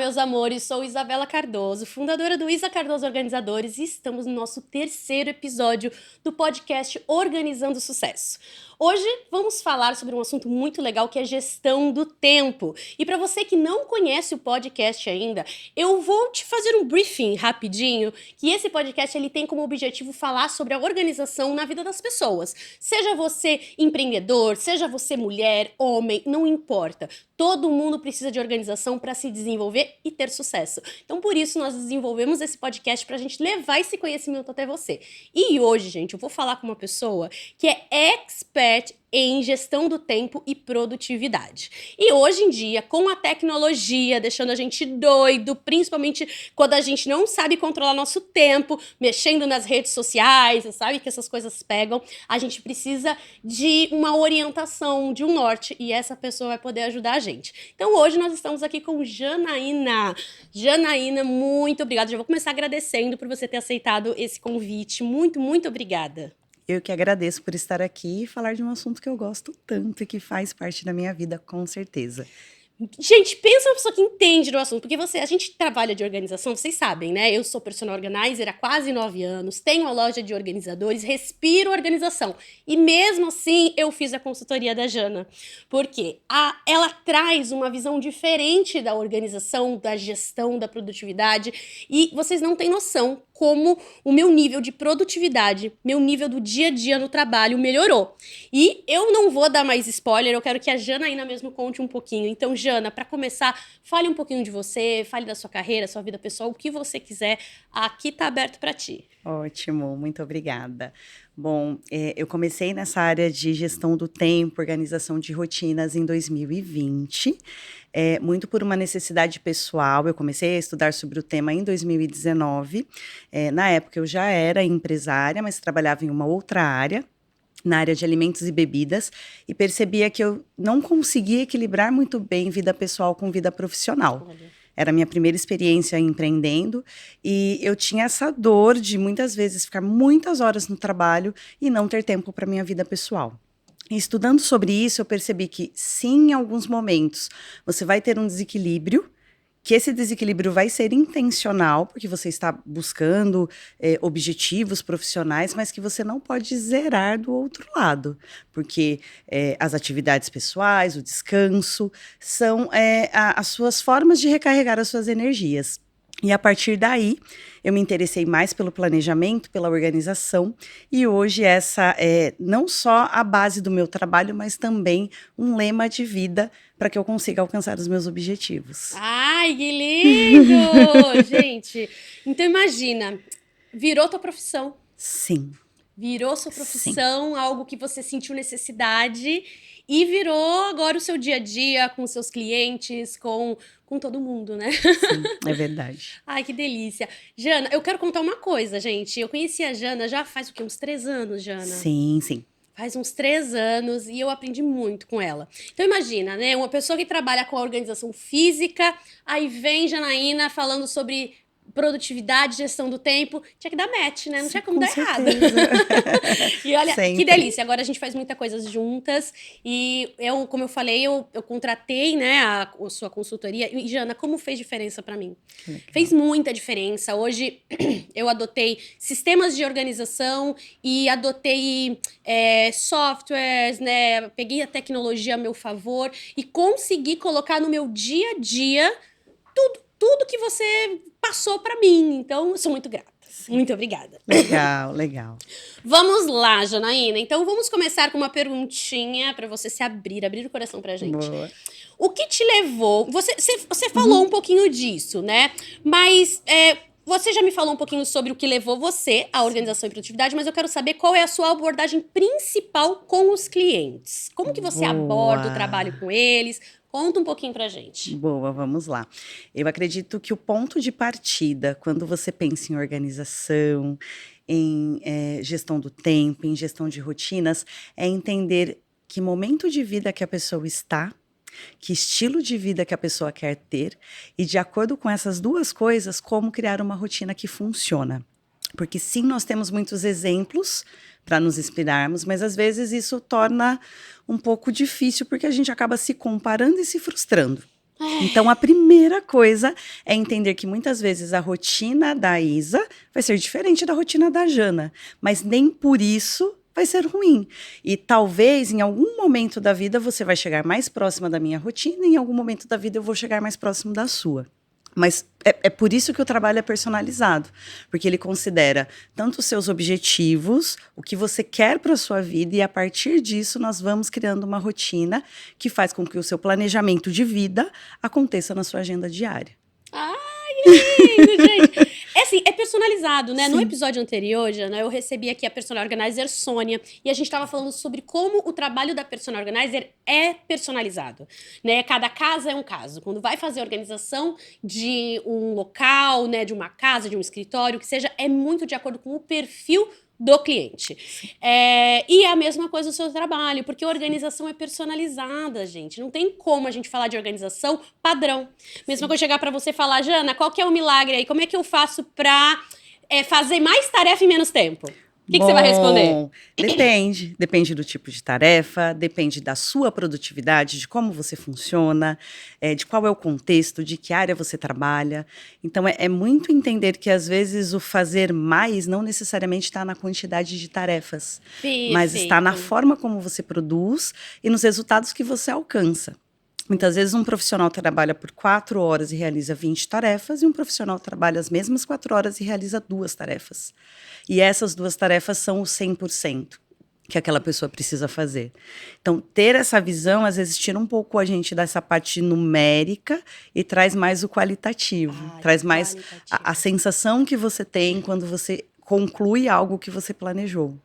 meus amores, sou Isabela Cardoso, fundadora do Isa Cardoso Organizadores, e estamos no nosso terceiro episódio do podcast Organizando Sucesso. Hoje vamos falar sobre um assunto muito legal que é gestão do tempo. E para você que não conhece o podcast ainda, eu vou te fazer um briefing rapidinho, que esse podcast ele tem como objetivo falar sobre a organização na vida das pessoas. Seja você empreendedor, seja você mulher, homem, não importa. Todo mundo precisa de organização para se desenvolver e ter sucesso. Então, por isso, nós desenvolvemos esse podcast para a gente levar esse conhecimento até você. E hoje, gente, eu vou falar com uma pessoa que é expert em gestão do tempo e produtividade. E hoje em dia, com a tecnologia deixando a gente doido, principalmente quando a gente não sabe controlar nosso tempo, mexendo nas redes sociais, você sabe que essas coisas pegam, a gente precisa de uma orientação, de um norte, e essa pessoa vai poder ajudar a gente. Então hoje nós estamos aqui com Janaína. Janaína, muito obrigada. Já vou começar agradecendo por você ter aceitado esse convite. Muito, muito obrigada. Eu que agradeço por estar aqui e falar de um assunto que eu gosto tanto e que faz parte da minha vida, com certeza. Gente, pensa uma pessoa que entende do assunto, porque a gente trabalha de organização, vocês sabem, né? Eu sou personal organizer há quase 9 anos, tenho uma loja de organizadores, respiro organização. E mesmo assim, eu fiz a consultoria da Jana. Porque ela traz uma visão diferente da organização, da gestão, da produtividade. E vocês não têm noção como o meu nível de produtividade, meu nível do dia a dia no trabalho melhorou. E eu não vou dar mais spoiler, eu quero que a Janaína mesmo conte um pouquinho. Então, Jana, para começar, fale um pouquinho de você, fale da sua carreira, sua vida pessoal, o que você quiser. Aqui tá aberto para ti. Ótimo, muito obrigada. Bom, eu comecei nessa área de gestão do tempo, organização de rotinas em 2020, muito por uma necessidade pessoal. Eu comecei a estudar sobre o tema em 2019. Na época eu já era empresária, mas trabalhava em uma outra área, na área de alimentos e bebidas, e percebia que eu não conseguia equilibrar muito bem vida pessoal com vida profissional. Olha. Era a minha primeira experiência empreendendo e eu tinha essa dor de muitas vezes ficar muitas horas no trabalho e não ter tempo para minha vida pessoal. E estudando sobre isso, eu percebi que sim, em alguns momentos você vai ter um desequilíbrio, que esse desequilíbrio vai ser intencional, porque você está buscando objetivos profissionais, mas que você não pode zerar do outro lado, porque as atividades pessoais, o descanso, são as suas formas de recarregar as suas energias. E a partir daí, eu me interessei mais pelo planejamento, pela organização, e hoje essa é não só a base do meu trabalho, mas também um lema de vida para que eu consiga alcançar os meus objetivos. Ai, que lindo! Gente, então imagina, virou tua profissão. Sim. Virou sua profissão, algo que você sentiu necessidade e virou agora o seu dia a dia com seus clientes, com todo mundo, né? Sim, é verdade. Ai, que delícia. Jana, eu quero contar uma coisa, gente. Eu conheci a Jana já faz o quê? Uns 3 anos, Jana? Sim, sim. Faz uns 3 anos e eu aprendi muito com ela. Então imagina, né? Uma pessoa que trabalha com a organização física, aí vem Janaína falando sobre produtividade, gestão do tempo, tinha que dar match, né? Não tinha como dar errado. E olha, Sempre. que delícia. Agora a gente faz muita coisa juntas e eu, como eu falei, eu contratei, né, a sua consultoria. E, Jana, como fez diferença pra mim? Fez muita diferença. Hoje eu adotei sistemas de organização e adotei softwares, né? Peguei a tecnologia a meu favor e consegui colocar no meu dia a dia tudo que você passou pra mim. Então, eu sou muito grata. Sim. Muito obrigada. Legal, legal. Vamos lá, Janaína. Então, vamos começar com uma perguntinha pra você se abrir o coração pra gente. Boa. O que te levou... Você falou um pouquinho disso, né? Mas você já me falou um pouquinho sobre o que levou você à organização e produtividade, mas eu quero saber qual é a sua abordagem principal com os clientes. Como que você aborda o trabalho com eles? Conta um pouquinho pra gente. Boa, vamos lá. Eu acredito que o ponto de partida, quando você pensa em organização, em gestão do tempo, em gestão de rotinas, é entender que momento de vida que a pessoa está, que estilo de vida que a pessoa quer ter, e de acordo com essas duas coisas, como criar uma rotina que funciona. Porque sim, nós temos muitos exemplos para nos inspirarmos, mas às vezes isso torna um pouco difícil, porque a gente acaba se comparando e se frustrando. Então, a primeira coisa é entender que muitas vezes a rotina da Isa vai ser diferente da rotina da Jana, mas nem por isso vai ser ruim. E talvez em algum momento da vida você vai chegar mais próxima da minha rotina e em algum momento da vida eu vou chegar mais próximo da sua. Mas é por isso que o trabalho é personalizado, porque ele considera tanto os seus objetivos, o que você quer para a sua vida, e a partir disso nós vamos criando uma rotina que faz com que o seu planejamento de vida aconteça na sua agenda diária. Ai, que lindo, gente! É assim, é personalizado, né? Sim. No episódio anterior, Jana, eu recebi aqui a personal organizer Sônia e a gente tava falando sobre como o trabalho da personal organizer é personalizado, né? Cada caso é um caso. Quando vai fazer a organização de um local, né, de uma casa, de um escritório, que seja, é muito de acordo com o perfil do cliente. E é a mesma coisa o seu trabalho, porque a organização é personalizada, gente. Não tem como a gente falar de organização padrão. Mesma coisa chegar para você e falar, Jana, qual que é o milagre aí? Como é que eu faço para fazer mais tarefa em menos tempo? O que você vai responder? Depende do tipo de tarefa, depende da sua produtividade, de como você funciona, de qual é o contexto, de que área você trabalha. Então, é muito entender que, às vezes, o fazer mais não necessariamente está na quantidade de tarefas, mas está na forma como você produz e nos resultados que você alcança. Muitas vezes um profissional trabalha por 4 horas e realiza 20 tarefas, e um profissional trabalha as mesmas 4 horas e realiza 2 tarefas. E essas 2 tarefas são o 100% que aquela pessoa precisa fazer. Então, ter essa visão, às vezes, tira um pouco a gente dessa parte numérica e traz mais o qualitativo. Traz mais a sensação que você tem quando você conclui algo que você planejou.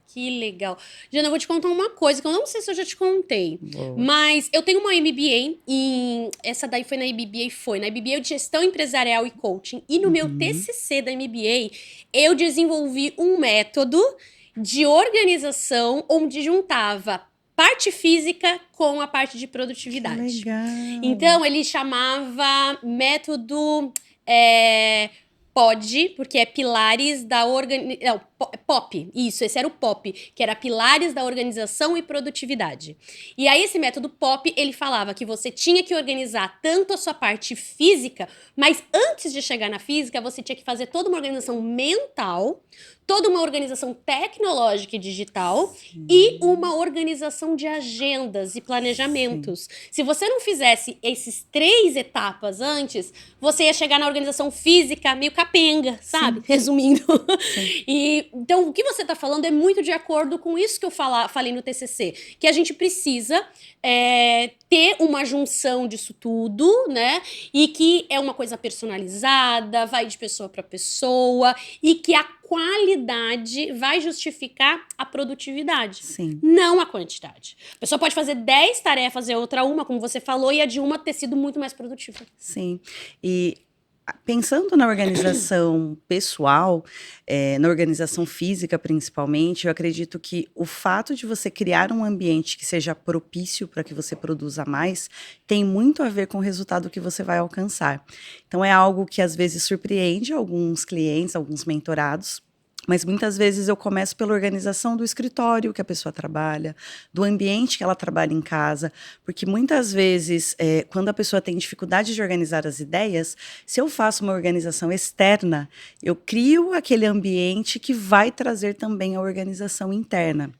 Que legal. Jana, eu vou te contar uma coisa que eu não sei se eu já te contei. Mas eu tenho uma MBA essa daí foi na MBA de Gestão Empresarial e Coaching. E no meu TCC da MBA, eu desenvolvi um método de organização onde juntava parte física com a parte de produtividade. Que legal. Então, ele chamava método... POD, porque é Pilares da Organização... POP, isso, esse era o POP, que era Pilares da Organização e Produtividade. E aí, esse método POP, ele falava que você tinha que organizar tanto a sua parte física, mas antes de chegar na física, você tinha que fazer toda uma organização mental, toda uma organização tecnológica e digital, e uma organização de agendas e planejamentos. Se você não fizesse esses 3 etapas antes, você ia chegar na organização física meio capenga, sabe? Resumindo. Então, o que você está falando é muito de acordo com isso que eu falei no TCC, que a gente precisa ter uma junção disso tudo, né? E que é uma coisa personalizada, vai de pessoa para pessoa, e que a qualidade vai justificar a produtividade, não a quantidade. A pessoa pode fazer 10 tarefas e a outra uma, como você falou, e a de uma ter sido muito mais produtiva. Sim, e pensando na organização pessoal, na organização física principalmente, eu acredito que o fato de você criar um ambiente que seja propício para que você produza mais, tem muito a ver com o resultado que você vai alcançar. Então é algo que às vezes surpreende alguns clientes, alguns mentorados, mas muitas vezes eu começo pela organização do escritório que a pessoa trabalha, do ambiente que ela trabalha em casa, porque muitas vezes, quando a pessoa tem dificuldade de organizar as ideias, se eu faço uma organização externa, eu crio aquele ambiente que vai trazer também a organização interna.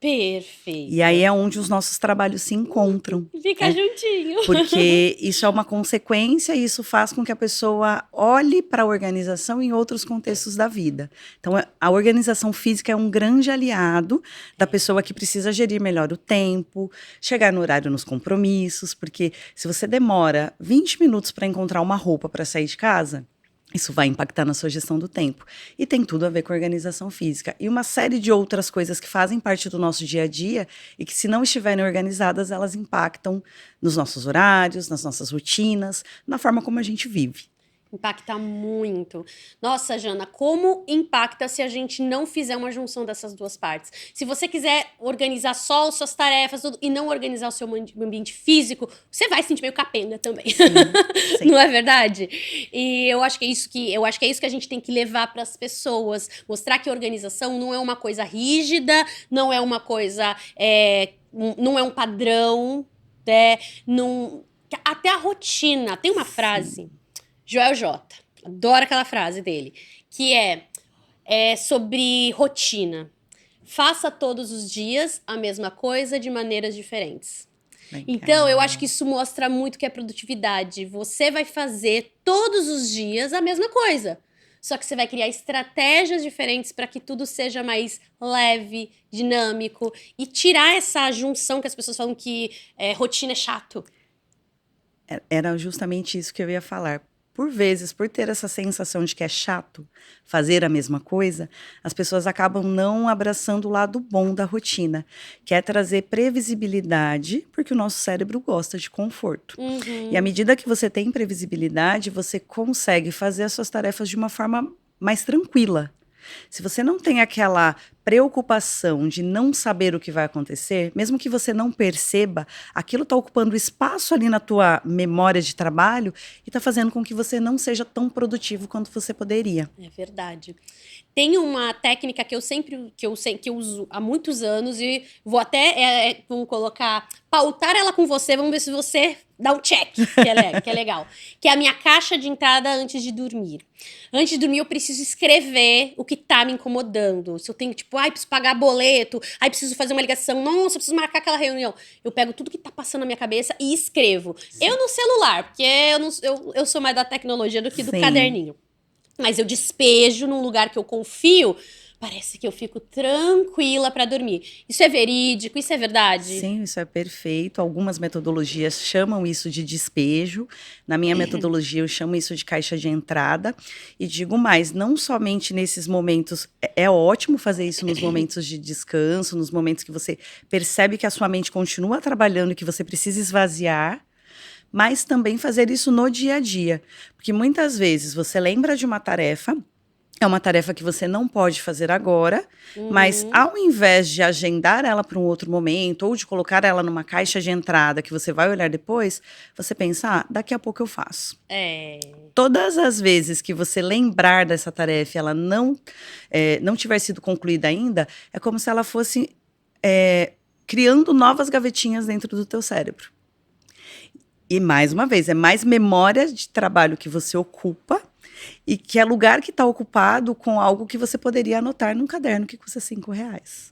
Perfeito. E aí é onde os nossos trabalhos se encontram. Fica juntinho. Porque isso é uma consequência e isso faz com que a pessoa olhe para a organização em outros contextos da vida. Então, a organização física é um grande aliado da pessoa que precisa gerir melhor o tempo, chegar no horário nos compromissos, porque se você demora 20 minutos para encontrar uma roupa para sair de casa, isso vai impactar na sua gestão do tempo. E tem tudo a ver com a organização física. E uma série de outras coisas que fazem parte do nosso dia a dia e que, se não estiverem organizadas, elas impactam nos nossos horários, nas nossas rotinas, na forma como a gente vive. Impacta muito. Nossa, Jana, como impacta se a gente não fizer uma junção dessas duas partes? Se você quiser organizar só as suas tarefas e não organizar o seu ambiente físico, você vai se sentir meio capenga também. Sim. Não é verdade? E eu acho que é isso que a gente tem que levar para as pessoas, mostrar que a organização não é uma coisa rígida, não é uma coisa, não é um padrão, não Até a rotina. Tem uma frase, Joel J. Adoro aquela frase dele, que é sobre rotina. Faça todos os dias a mesma coisa de maneiras diferentes. Então, eu acho que isso mostra muito que é produtividade. Você vai fazer todos os dias a mesma coisa. Só que você vai criar estratégias diferentes para que tudo seja mais leve, dinâmico e tirar essa junção que as pessoas falam que rotina é chato. Era justamente isso que eu ia falar. Por vezes, por ter essa sensação de que é chato fazer a mesma coisa, as pessoas acabam não abraçando o lado bom da rotina, que é trazer previsibilidade, porque o nosso cérebro gosta de conforto. E à medida que você tem previsibilidade, você consegue fazer as suas tarefas de uma forma mais tranquila. Se você não tem aquela preocupação de não saber o que vai acontecer, mesmo que você não perceba, aquilo está ocupando espaço ali na tua memória de trabalho e está fazendo com que você não seja tão produtivo quanto você poderia. É verdade. Tem uma técnica que eu uso há muitos anos e vou até vamos colocar, pautar ela com você, vamos ver se você dá um check, que é legal. Que é a minha caixa de entrada antes de dormir. Antes de dormir, eu preciso escrever o que tá me incomodando. Se eu tenho, tipo, preciso pagar boleto, preciso fazer uma ligação, nossa, preciso marcar aquela reunião. Eu pego tudo que tá passando na minha cabeça e escrevo. Sim. Eu no celular, porque eu sou mais da tecnologia do que do caderninho. Mas eu despejo num lugar que eu confio, parece que eu fico tranquila para dormir. Isso é verídico? Isso é verdade? Sim, isso é perfeito. Algumas metodologias chamam isso de despejo. Na minha metodologia, eu chamo isso de caixa de entrada. E digo mais, não somente nesses momentos, é ótimo fazer isso nos momentos de descanso, nos momentos que você percebe que a sua mente continua trabalhando e que você precisa esvaziar, mas também fazer isso no dia a dia. Porque muitas vezes você lembra de uma tarefa, é uma tarefa que você não pode fazer agora, mas ao invés de agendar ela para um outro momento, ou de colocar ela numa caixa de entrada que você vai olhar depois, você pensa, daqui a pouco eu faço. Todas as vezes que você lembrar dessa tarefa e ela não tiver sido concluída ainda, é como se ela fosse criando novas gavetinhas dentro do teu cérebro. E, mais uma vez, é mais memória de trabalho que você ocupa e que é lugar que está ocupado com algo que você poderia anotar num caderno que custa R$5.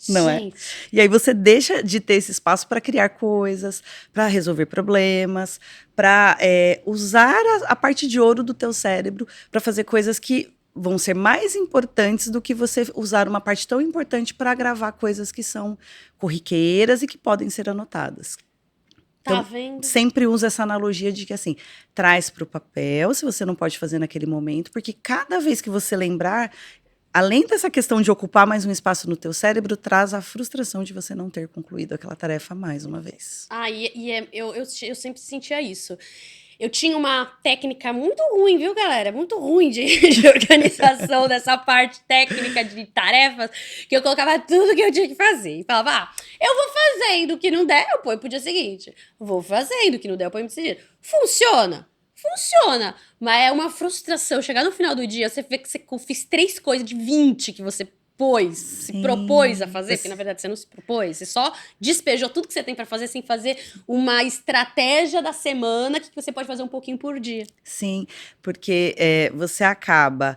Não é? E aí você deixa de ter esse espaço para criar coisas, para resolver problemas, para usar a parte de ouro do teu cérebro para fazer coisas que vão ser mais importantes do que você usar uma parte tão importante para gravar coisas que são corriqueiras e que podem ser anotadas. Então, sempre usa essa analogia de que, assim, traz para o papel, se você não pode fazer naquele momento, porque cada vez que você lembrar, além dessa questão de ocupar mais um espaço no teu cérebro, traz a frustração de você não ter concluído aquela tarefa mais uma vez. Eu sempre sentia isso. Eu tinha uma técnica muito ruim, viu, galera? Muito ruim de organização dessa parte técnica de tarefas, que eu colocava tudo que eu tinha que fazer. E falava, eu vou fazendo, o que não der, eu ponho pro dia seguinte. Vou fazendo, o que não der, eu ponho pro dia seguinte. Funciona, mas é uma frustração. Chegar no final do dia, você vê que você fez 3 coisas de 20 que você se propôs a fazer, porque na verdade você não se propôs, você só despejou tudo que você tem para fazer sem fazer uma estratégia da semana que você pode fazer um pouquinho por dia. Sim, porque você acaba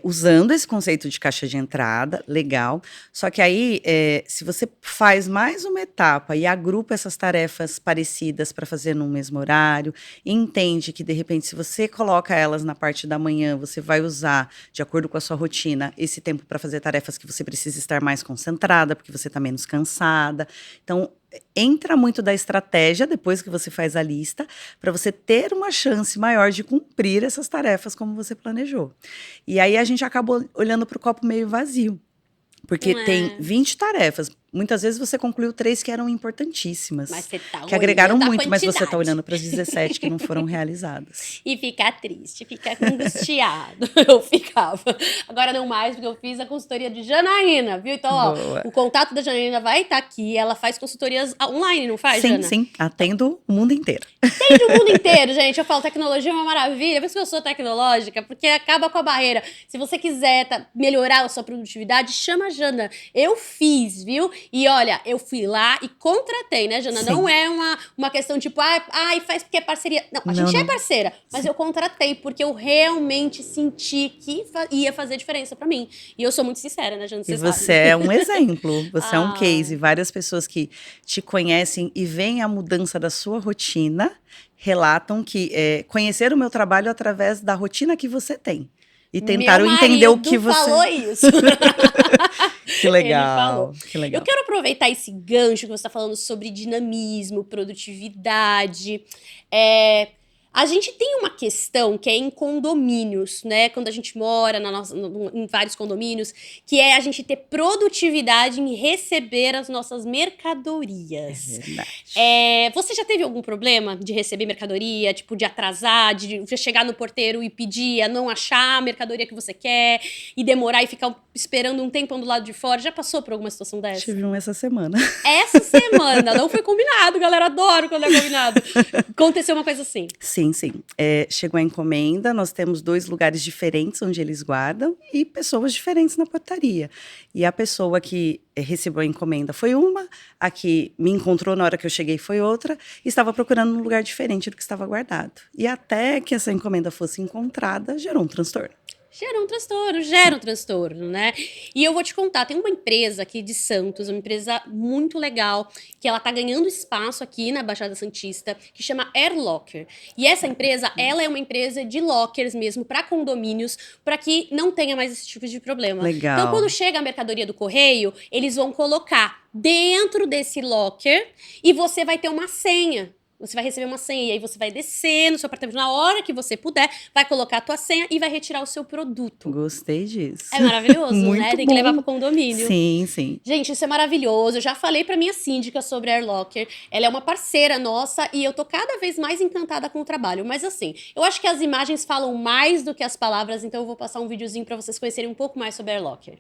usando esse conceito de caixa de entrada, legal, só que aí, se você faz mais uma etapa e agrupa essas tarefas parecidas para fazer no mesmo horário, e entende que, de repente, se você coloca elas na parte da manhã, você vai usar, de acordo com a sua rotina, esse tempo para fazer tarefas que você precisa estar mais concentrada, porque você está menos cansada. Então, entra muito da estratégia, depois que você faz a lista, para você ter uma chance maior de cumprir essas tarefas como você planejou. E aí a gente acaba olhando para o copo meio vazio, porque tem 20 tarefas. Muitas vezes você concluiu 3 que eram importantíssimas, mas você tá que agregaram muito, mas você está olhando para as 17 que não foram realizadas. E fica triste, fica angustiado. Eu ficava. Agora não mais, porque eu fiz a consultoria de Janaína, viu? Então, ó, o contato da Janaína vai estar aqui. Ela faz consultorias online, não faz, Jana? Sim, atendo o mundo inteiro. Atende o mundo inteiro, gente. Eu falo, tecnologia é uma maravilha. Por isso que eu sou tecnológica, porque acaba com a barreira. Se você quiser melhorar a sua produtividade, chama a Jana. Eu fiz, viu? E olha, eu fui lá e contratei, né, Jana? Sim. Não é uma questão tipo, faz porque é parceria. Não, a gente é parceira, mas eu contratei porque eu realmente senti que ia fazer diferença pra mim. E eu sou muito sincera, né, Jana? E Você sabe. você é um exemplo, você é um Ah. case. Várias pessoas que te conhecem e veem a mudança da sua rotina relatam que conheceram o meu trabalho através da rotina que você tem. E tentaram entender o que você... falou isso. Que legal, Ele falou. que legal. Eu quero aproveitar esse gancho que você está falando sobre dinamismo, produtividade. A gente tem uma questão que é em condomínios, né? Quando a gente mora em vários condomínios, que é a gente ter produtividade em receber as nossas mercadorias. É verdade. Você já teve algum problema de receber mercadoria, tipo, de atrasar, de chegar no porteiro e pedir, não achar a mercadoria que você quer, e demorar e ficar esperando um tempo do lado de fora? Já passou por alguma situação dessa? Tive um essa semana. Essa semana, não foi combinado, galera, adoro quando é combinado. Aconteceu uma coisa assim. Sim. Chegou a encomenda, nós temos 2 lugares diferentes onde eles guardam e pessoas diferentes na portaria. E a pessoa que recebeu a encomenda foi uma, a que me encontrou na hora que eu cheguei foi outra, e estava procurando um lugar diferente do que estava guardado. E até que essa encomenda fosse encontrada, gerou um transtorno. Gera um transtorno, né? E eu vou te contar, tem uma empresa aqui de Santos, uma empresa muito legal, que ela tá ganhando espaço aqui na Baixada Santista, que chama AirLocker. E essa empresa, ela é uma empresa de lockers mesmo, para condomínios, para que não tenha mais esse tipo de problema. Legal. Então, quando chega a mercadoria do correio, eles vão colocar dentro desse locker e você vai ter uma senha. Você vai receber uma senha e aí você vai descer no seu apartamento na hora que você puder, vai colocar a tua senha e vai retirar o seu produto. Gostei disso. É maravilhoso, Muito né? Tem bom. que levar pro condomínio. Sim. Gente, isso é maravilhoso. Eu já falei pra minha síndica sobre a AirLocker. Ela é uma parceira nossa e eu tô cada vez mais encantada com o trabalho. Mas assim, eu acho que as imagens falam mais do que as palavras, então eu vou passar um videozinho pra vocês conhecerem um pouco mais sobre a AirLocker.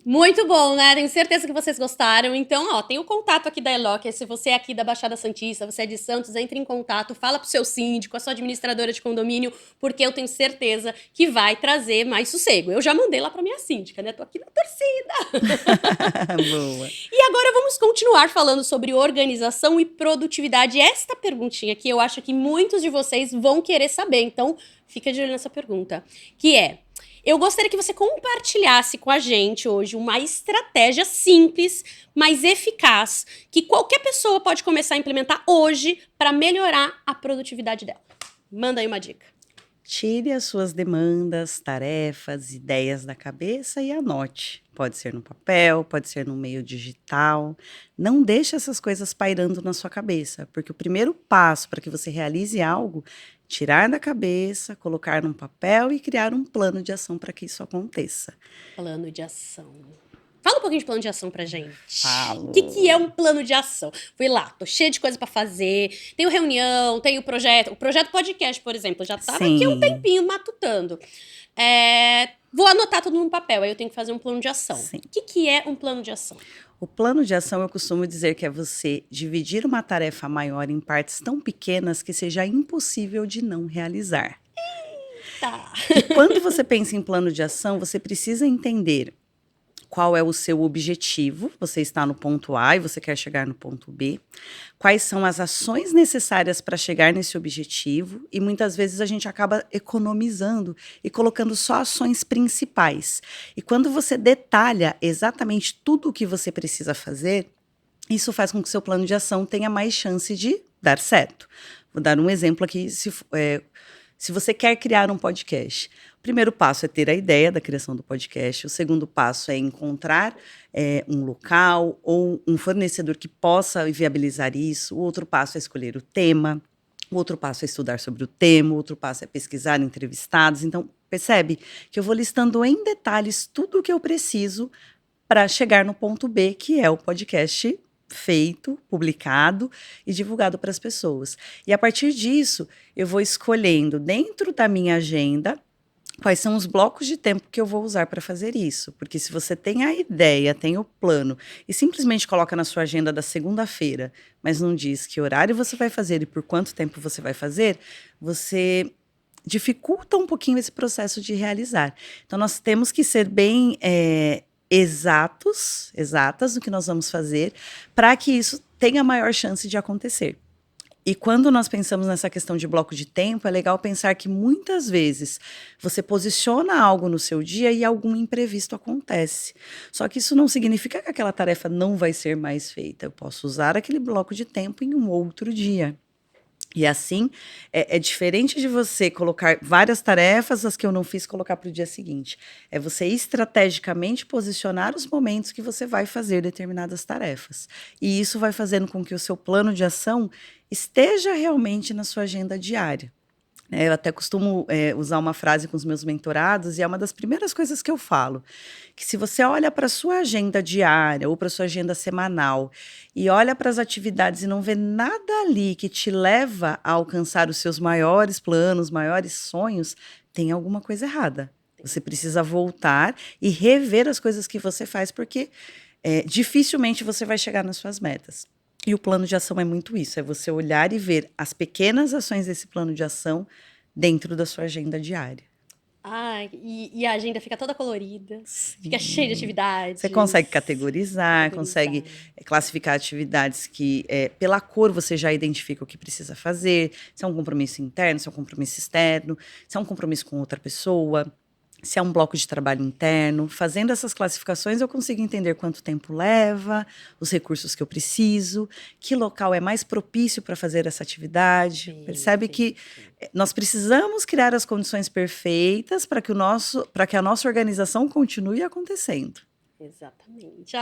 Muito bom, né? Tenho certeza que vocês gostaram. Então, ó, tem o contato aqui da AirLocker. Se você é aqui da Baixada Santista, você é de Santos, entre em contato, fala pro seu síndico, a sua administradora de condomínio, porque eu tenho certeza que vai trazer mais sossego. Eu já mandei lá pra minha síndica, né? Tô aqui na torcida. Boa. E agora vamos continuar falando sobre organização e produtividade. Esta perguntinha aqui eu acho que muitos de vocês vão querer saber, então fica de olho nessa pergunta, que é: eu gostaria que você compartilhasse com a gente hoje uma estratégia simples, mas eficaz, que qualquer pessoa pode começar a implementar hoje para melhorar a produtividade dela. Manda aí uma dica. Tire as suas demandas, tarefas, ideias da cabeça e anote. Pode ser no papel, pode ser no meio digital. Não deixe essas coisas pairando na sua cabeça, porque o primeiro passo para que você realize algo, tirar da cabeça, colocar num papel e criar um plano de ação para que isso aconteça. Plano de ação. Fala um pouquinho de plano de ação pra gente. Falo. O que é um plano de ação? Fui lá, tô cheia de coisa pra fazer, tenho reunião, tenho projeto. O projeto podcast, por exemplo, eu já tava aqui um tempinho matutando. Vou anotar tudo no papel, aí eu tenho que fazer um plano de ação. Sim. O que é um plano de ação? O plano de ação, eu costumo dizer que é você dividir uma tarefa maior em partes tão pequenas que seja impossível de não realizar. Tá. E quando você pensa em plano de ação, você precisa entender qual é o seu objetivo. Você está no ponto A e você quer chegar no ponto B. Quais são as ações necessárias para chegar nesse objetivo? E muitas vezes a gente acaba economizando e colocando só ações principais. E quando você detalha exatamente tudo o que você precisa fazer, isso faz com que o seu plano de ação tenha mais chance de dar certo. Vou dar um exemplo aqui. Se você quer criar um podcast, o primeiro passo é ter a ideia da criação do podcast. O segundo passo é encontrar um local ou um fornecedor que possa viabilizar isso. O outro passo é escolher o tema. O outro passo é estudar sobre o tema. O outro passo é pesquisar entrevistados. Então, Percebe? Que eu vou listando em detalhes tudo o que eu preciso para chegar no ponto B, que é o podcast feito, publicado e divulgado para as pessoas. E a partir disso, eu vou escolhendo dentro da minha agenda quais são os blocos de tempo que eu vou usar para fazer isso. Porque se você tem a ideia, tem o plano e simplesmente coloca na sua agenda da segunda-feira, mas não diz que horário você vai fazer e por quanto tempo você vai fazer, você dificulta um pouquinho esse processo de realizar. Então, nós temos que ser bem exatas no que nós vamos fazer, para que isso tenha maior chance de acontecer. E quando nós pensamos nessa questão de bloco de tempo, é legal pensar que muitas vezes você posiciona algo no seu dia e algum imprevisto acontece. Só que isso não significa que aquela tarefa não vai ser mais feita. Eu posso usar aquele bloco de tempo em um outro dia. E assim, é diferente de você colocar várias tarefas, as que eu não fiz, colocar para o dia seguinte. É você estrategicamente posicionar os momentos que você vai fazer determinadas tarefas. E isso vai fazendo com que o seu plano de ação esteja realmente na sua agenda diária. Eu até costumo usar uma frase com os meus mentorados, e é uma das primeiras coisas que eu falo, que se você olha para a sua agenda diária ou para a sua agenda semanal e olha para as atividades e não vê nada ali que te leva a alcançar os seus maiores planos, maiores sonhos, tem alguma coisa errada. Você precisa voltar e rever as coisas que você faz, porque dificilmente você vai chegar nas suas metas. E o plano de ação é muito isso, é você olhar e ver as pequenas ações desse plano de ação dentro da sua agenda diária. E a agenda fica toda colorida, fica cheia de atividades. Você consegue categorizar, consegue classificar atividades que, pela cor, você já identifica o que precisa fazer, se é um compromisso interno, se é um compromisso externo, se é um compromisso com outra pessoa, se é um bloco de trabalho interno. Fazendo essas classificações, eu consigo entender quanto tempo leva, os recursos que eu preciso, que local é mais propício para fazer essa atividade. Sim, percebe que nós precisamos criar as condições perfeitas para que a nossa organização continue acontecendo. Exatamente.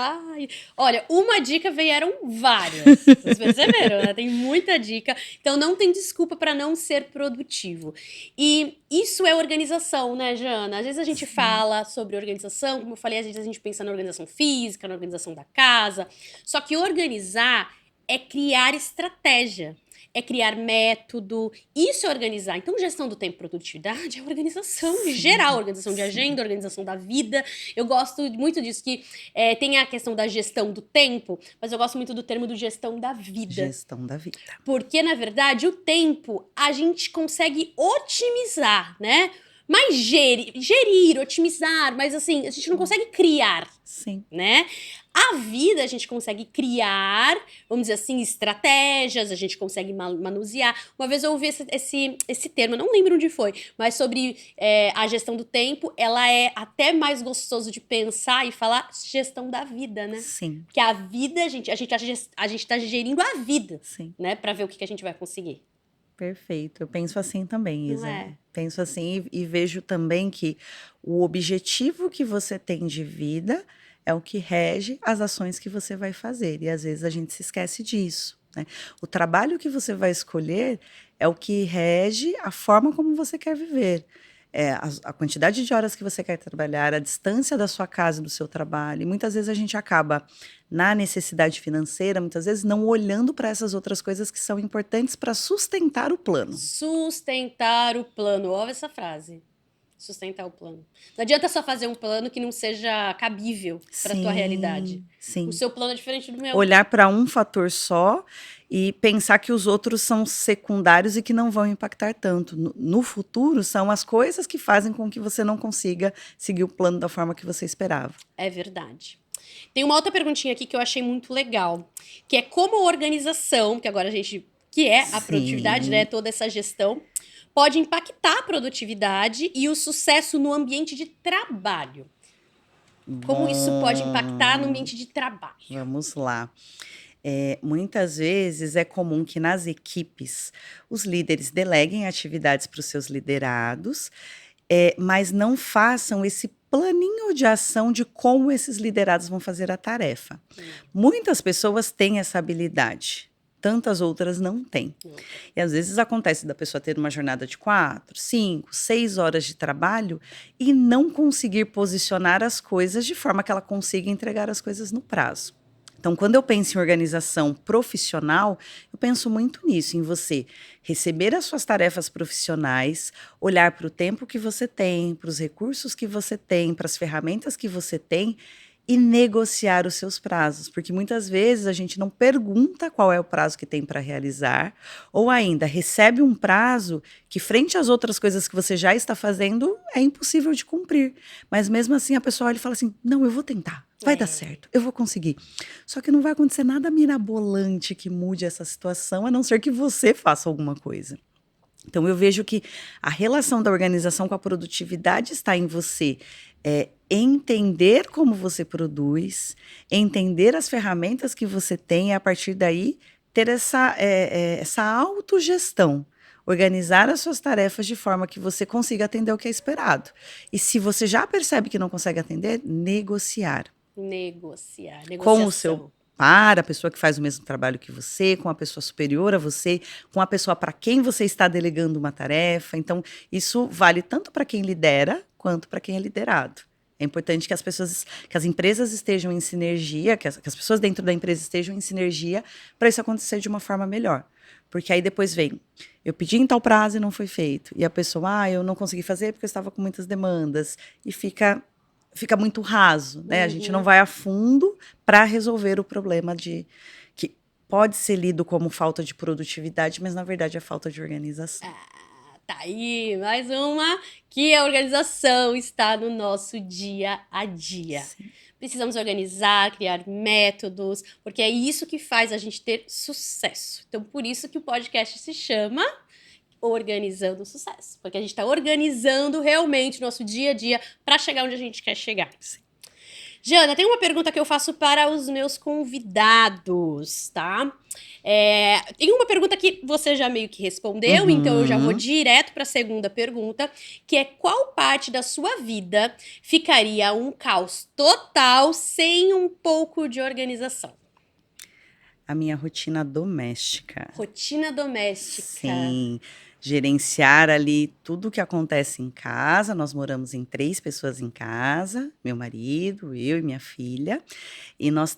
Olha, uma dica vieram várias. Vocês perceberam, né? Tem muita dica. Então, não tem desculpa para não ser produtivo. E isso é organização, né, Jana? Às vezes a gente fala sobre organização, como eu falei, às vezes a gente pensa na organização física, na organização da casa. Só que organizar é criar estratégia. É criar método, isso é organizar. Então, gestão do tempo e produtividade é organização geral, organização de agenda, organização da vida. Eu gosto muito disso, que tem a questão da gestão do tempo, mas eu gosto muito do termo do gestão da vida. Gestão da vida. Porque, na verdade, o tempo a gente consegue otimizar, né? Mas gerir, otimizar, mas assim, a gente não consegue criar. Sim. Né? A vida a gente consegue criar, vamos dizer assim, estratégias, a gente consegue manusear. Uma vez eu ouvi esse termo, eu não lembro onde foi, mas sobre a gestão do tempo, ela é até mais gostoso de pensar e falar gestão da vida, né? Sim. Porque a vida, a gente tá gerindo a vida, sim, né? Pra ver o que a gente vai conseguir. Perfeito, eu penso assim também, Isa. Não é? Penso assim e vejo também que o objetivo que você tem de vida é o que rege as ações que você vai fazer. E às vezes a gente se esquece disso, né? O trabalho que você vai escolher é o que rege a forma como você quer viver. A quantidade de horas que você quer trabalhar, a distância da sua casa e do seu trabalho. E muitas vezes a gente acaba, na necessidade financeira, muitas vezes não olhando para essas outras coisas que são importantes para sustentar o plano. Sustentar o plano. Olha essa frase. Sustentar o plano. Não adianta só fazer um plano que não seja cabível para a tua realidade. Sim. O seu plano é diferente do meu. Olhar para um fator só e pensar que os outros são secundários e que não vão impactar tanto. No futuro, são as coisas que fazem com que você não consiga seguir o plano da forma que você esperava. É verdade. Tem uma outra perguntinha aqui que eu achei muito legal, que é como a organização, que agora a gente... que é a produtividade, né? Toda essa gestão, pode impactar a produtividade e o sucesso no ambiente de trabalho. Como isso pode impactar no ambiente de trabalho? Vamos lá. Muitas vezes é comum que nas equipes os líderes deleguem atividades para os seus liderados, mas não façam esse planinho de ação de como esses liderados vão fazer a tarefa. Muitas pessoas têm essa habilidade, tantas outras não têm. E às vezes acontece da pessoa ter uma jornada de 4, 5, 6 horas de trabalho e não conseguir posicionar as coisas de forma que ela consiga entregar as coisas no prazo. Então, quando eu penso em organização profissional, eu penso muito nisso, em você receber as suas tarefas profissionais, olhar para o tempo que você tem, para os recursos que você tem, para as ferramentas que você tem e negociar os seus prazos, porque muitas vezes a gente não pergunta qual é o prazo que tem para realizar, ou ainda recebe um prazo que, frente às outras coisas que você já está fazendo, é impossível de cumprir. Mas mesmo assim a pessoa olha e fala assim: não, eu vou tentar. Vai dar certo, eu vou conseguir. Só que não vai acontecer nada mirabolante que mude essa situação, a não ser que você faça alguma coisa. Então, eu vejo que a relação da organização com a produtividade está em você entender como você produz, entender as ferramentas que você tem e, a partir daí, ter essa autogestão. Organizar as suas tarefas de forma que você consiga atender o que é esperado. E se você já percebe que não consegue atender, negociar. Negociar, Com o seu a pessoa que faz o mesmo trabalho que você, com a pessoa superior a você, com a pessoa para quem você está delegando uma tarefa. Então, isso vale tanto para quem lidera, quanto para quem é liderado. É importante que as empresas estejam em sinergia, que as pessoas dentro da empresa estejam em sinergia para isso acontecer de uma forma melhor. Porque aí depois vem, eu pedi em tal prazo e não foi feito. E a pessoa, eu não consegui fazer porque eu estava com muitas demandas. E fica muito raso, né? A gente não vai a fundo para resolver o problema que pode ser lido como falta de produtividade, mas na verdade é falta de organização. Tá aí, mais uma, que a organização está no nosso dia a dia. Sim. Precisamos organizar, criar métodos, porque é isso que faz a gente ter sucesso. Então, por isso que o podcast se chama Organizando o Sucesso, porque a gente está organizando realmente o nosso dia a dia para chegar onde a gente quer chegar. Sim. Jana, tem uma pergunta que eu faço para os meus convidados, tá? Tem uma pergunta que você já meio que respondeu, então eu já vou direto para a segunda pergunta, que é: qual parte da sua vida ficaria um caos total sem um pouco de organização? A minha rotina doméstica. Rotina doméstica. Sim. Gerenciar ali tudo o que acontece em casa. Nós moramos em 3 pessoas em casa, meu marido, eu e minha filha, e nós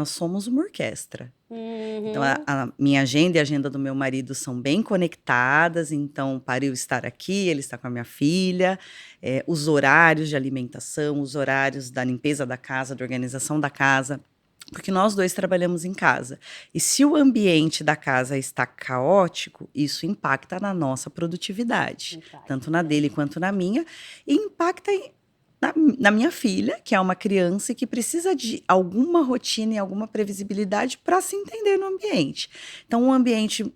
somos uma orquestra. Então, a minha agenda e a agenda do meu marido são bem conectadas, então, para eu estar aqui, ele está com a minha filha, os horários de alimentação, os horários da limpeza da casa, da organização da casa, porque nós 2 trabalhamos em casa. E se o ambiente da casa está caótico, isso impacta na nossa produtividade. Tanto na dele quanto na minha. E impacta na minha filha, que é uma criança e que precisa de alguma rotina e alguma previsibilidade para se entender no ambiente. Então, um ambiente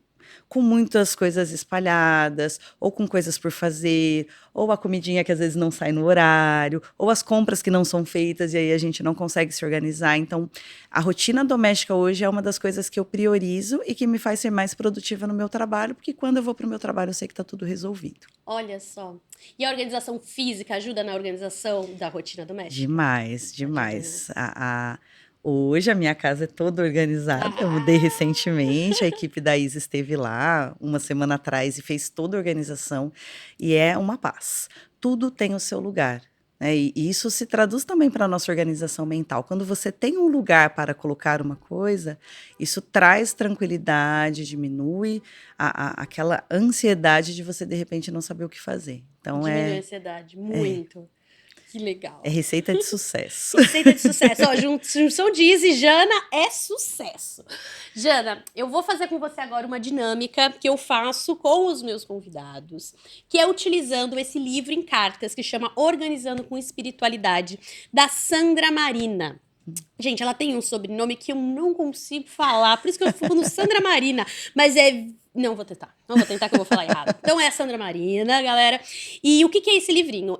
com muitas coisas espalhadas, ou com coisas por fazer, ou a comidinha que às vezes não sai no horário, ou as compras que não são feitas e aí a gente não consegue se organizar. Então, a rotina doméstica hoje é uma das coisas que eu priorizo e que me faz ser mais produtiva no meu trabalho, porque quando eu vou para o meu trabalho eu sei que está tudo resolvido. Olha só. E a organização física ajuda na organização da rotina doméstica? Demais, demais. Hoje a minha casa é toda organizada, eu mudei recentemente, a equipe da Isa esteve lá uma semana atrás e fez toda a organização, e é uma paz. Tudo tem o seu lugar, né? E isso se traduz também para a nossa organização mental. Quando você tem um lugar para colocar uma coisa, isso traz tranquilidade, diminui aquela ansiedade de você, de repente, não saber o que fazer. Então, diminui a ansiedade, muito. Que legal. É receita de sucesso. Receita de sucesso. Ó, junção de Isa e Jana é sucesso. Jana, eu vou fazer com você agora uma dinâmica que eu faço com os meus convidados, que é utilizando esse livro em cartas que chama Organizando com Espiritualidade, da Sandra Marina. Gente, ela tem um sobrenome que eu não consigo falar, por isso que eu fico no Sandra Marina, mas não vou tentar que eu vou falar errado. Então é a Sandra Marina, galera. E o que é esse livrinho?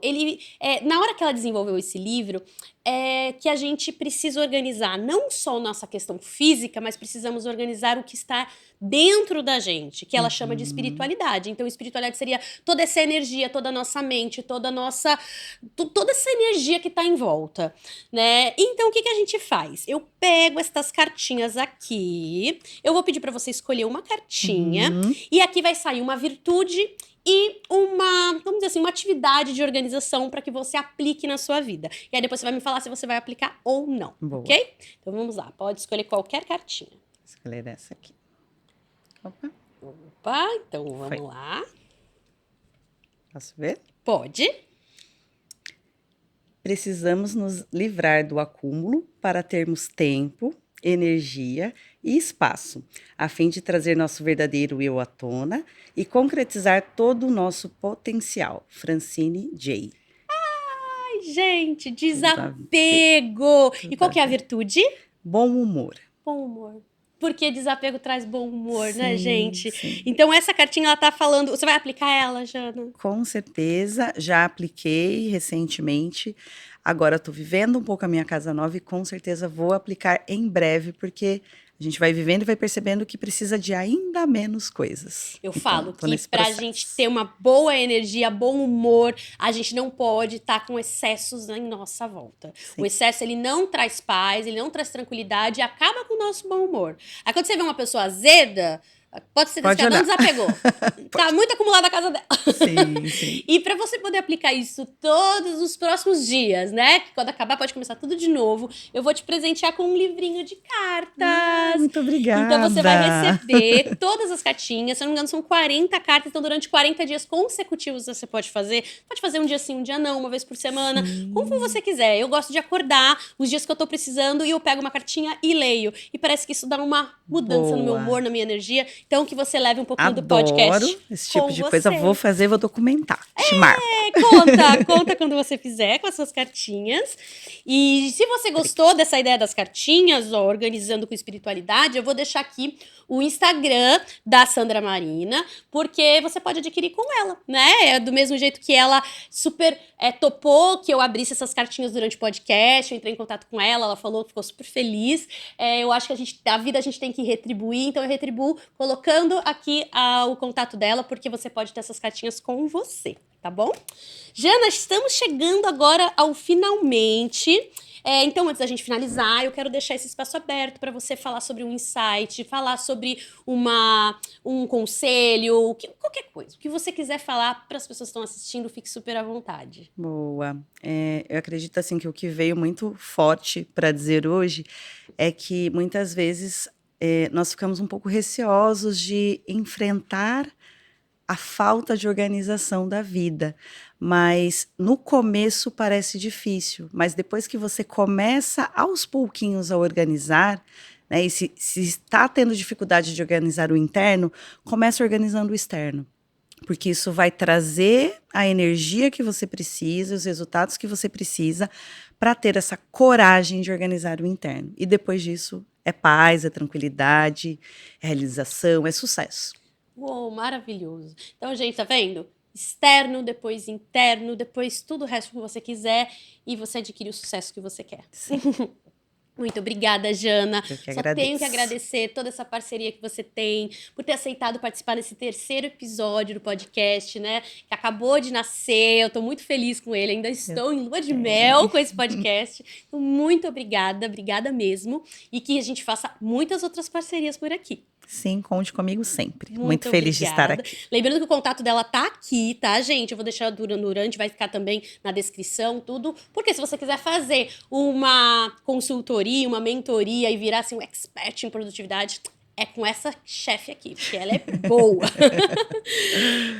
Na hora que ela desenvolveu esse livro, que a gente precisa organizar não só nossa questão física, mas precisamos organizar o que está dentro da gente, que ela chama de espiritualidade. Então, espiritualidade seria toda essa energia, toda a nossa mente, toda essa energia que está em volta, né? Então, o que a gente faz? Eu pego estas cartinhas aqui, eu vou pedir para você escolher uma cartinha, e aqui vai sair uma virtude e vamos dizer assim, uma atividade de organização para que você aplique na sua vida. E aí depois você vai me falar se você vai aplicar ou não, Boa. ok? Então vamos lá, pode escolher qualquer cartinha. Vou escolher essa aqui. Opa, então vamos lá. Posso ver? Pode. Precisamos nos livrar do acúmulo para termos tempo, energia e espaço, a fim de trazer nosso verdadeiro eu à tona e concretizar todo o nosso potencial. Francine J. Ai, gente, desapego. E qual que é a virtude? Bom humor. Bom humor. Porque desapego traz bom humor, né, Sim, gente? sim. Então, essa cartinha, ela tá falando... Você vai aplicar ela, Jana? Com certeza, já apliquei recentemente. Agora estou vivendo um pouco a minha casa nova e com certeza vou aplicar em breve, porque a gente vai vivendo e vai percebendo que precisa de ainda menos coisas. Eu Então, falo tô que nesse pra processo. gente ter uma boa energia, bom humor, a gente não pode estar com excessos em nossa volta. Sim. O excesso, ele não traz paz, ele não traz tranquilidade e acaba com o nosso bom humor. Aí quando você vê uma pessoa azeda, pode ser que ela não desapegou. Tá muito acumulada a casa dela. Sim, sim. E para você poder aplicar isso todos os próximos dias, né? Que quando acabar pode começar tudo de novo. Eu vou te presentear com um livrinho de cartas. Muito obrigada. Então você vai receber todas as cartinhas. Se eu não me engano, são 40 cartas. Então durante 40 dias consecutivos você pode fazer. Pode fazer um dia sim, um dia não, uma vez por semana. Como você quiser. Eu gosto de acordar os dias que eu tô precisando e eu pego uma cartinha e leio. E parece que isso dá uma mudança no meu Boa. humor, na minha energia. Então que você leve um pouquinho do Adoro podcast esse tipo com de coisa. você. Vou fazer, vou documentar. Te marco. Conta quando você fizer com as suas cartinhas. E se você gostou dessa ideia das cartinhas, ó, organizando com espiritualidade, eu vou deixar aqui o Instagram da Sandra Marina, porque você pode adquirir com ela, né? É do mesmo jeito que ela super topou que eu abrisse essas cartinhas durante o podcast, eu entrei em contato com ela, ela falou que ficou super feliz. Eu acho que a vida a gente tem que retribuir, então eu retribuo colocando aqui o contato dela, porque você pode ter essas cartinhas com você, tá bom? Jana, estamos chegando agora ao finalmente. Então, antes da gente finalizar, eu quero deixar esse espaço aberto para você falar sobre um insight, falar sobre um conselho, qualquer coisa. O que você quiser falar para as pessoas que estão assistindo, fique super à vontade. Boa. Eu acredito assim que o que veio muito forte para dizer hoje é que muitas vezes nós ficamos um pouco receosos de enfrentar a falta de organização da vida, mas no começo parece difícil, mas depois que você começa aos pouquinhos a organizar, né, e se está tendo dificuldade de organizar o interno, começa organizando o externo, porque isso vai trazer a energia que você precisa, os resultados que você precisa para ter essa coragem de organizar o interno. E depois disso é paz, é tranquilidade, é realização, é sucesso. Uou, maravilhoso. Então, gente, tá vendo? Externo, depois interno, depois tudo o resto que você quiser e você adquire o sucesso que você quer. Muito obrigada, Jana. Eu que Só agradeço. tenho que agradecer toda essa parceria que você tem, por ter aceitado participar desse terceiro episódio do podcast, né? Que acabou de nascer, eu tô muito feliz com ele, ainda estou em lua de mel com esse podcast. Então, muito obrigada mesmo. E que a gente faça muitas outras parcerias por aqui. Sim, conte comigo sempre. Muito feliz de estar aqui. Lembrando que o contato dela tá aqui, tá, gente? Eu vou deixar durante, vai ficar também na descrição, tudo. Porque se você quiser fazer uma consultoria, uma mentoria e virar assim, um expert em produtividade, é com essa chefe aqui, porque ela é boa.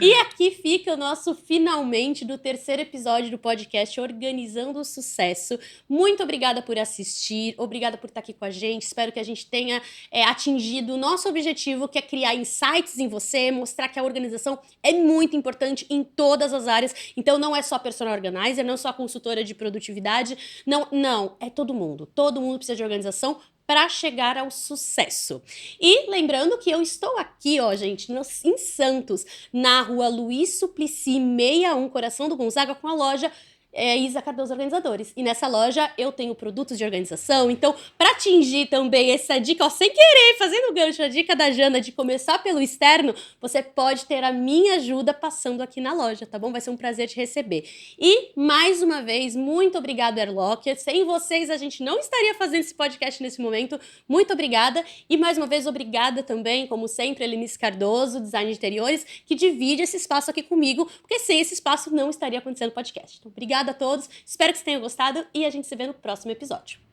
E aqui fica o nosso finalmente do terceiro episódio do podcast Organizando o Sucesso. Muito obrigada por assistir, obrigada por estar aqui com a gente. Espero que a gente tenha atingido o nosso objetivo, que é criar insights em você, mostrar que a organização é muito importante em todas as áreas. Então não é só personal organizer, não só consultora de produtividade, não, é todo mundo. Todo mundo precisa de organização para chegar ao sucesso. E lembrando que eu estou aqui, ó, gente, em Santos, na rua Luiz Suplicy 61, Coração do Gonzaga, com a loja Isa Cardoso Organizadores. E nessa loja eu tenho produtos de organização. Então, para atingir também essa dica, ó, sem querer, fazendo gancho, a dica da Jana de começar pelo externo, você pode ter a minha ajuda passando aqui na loja, tá bom? Vai ser um prazer te receber. E, mais uma vez, muito obrigado, Airlocker. Sem vocês, a gente não estaria fazendo esse podcast nesse momento. Muito obrigada. E, mais uma vez, obrigada também, como sempre, Elinice Cardoso, Design de Interiores, que divide esse espaço aqui comigo, porque sem esse espaço não estaria acontecendo o podcast. Então, obrigada a todos, espero que vocês tenham gostado e a gente se vê no próximo episódio.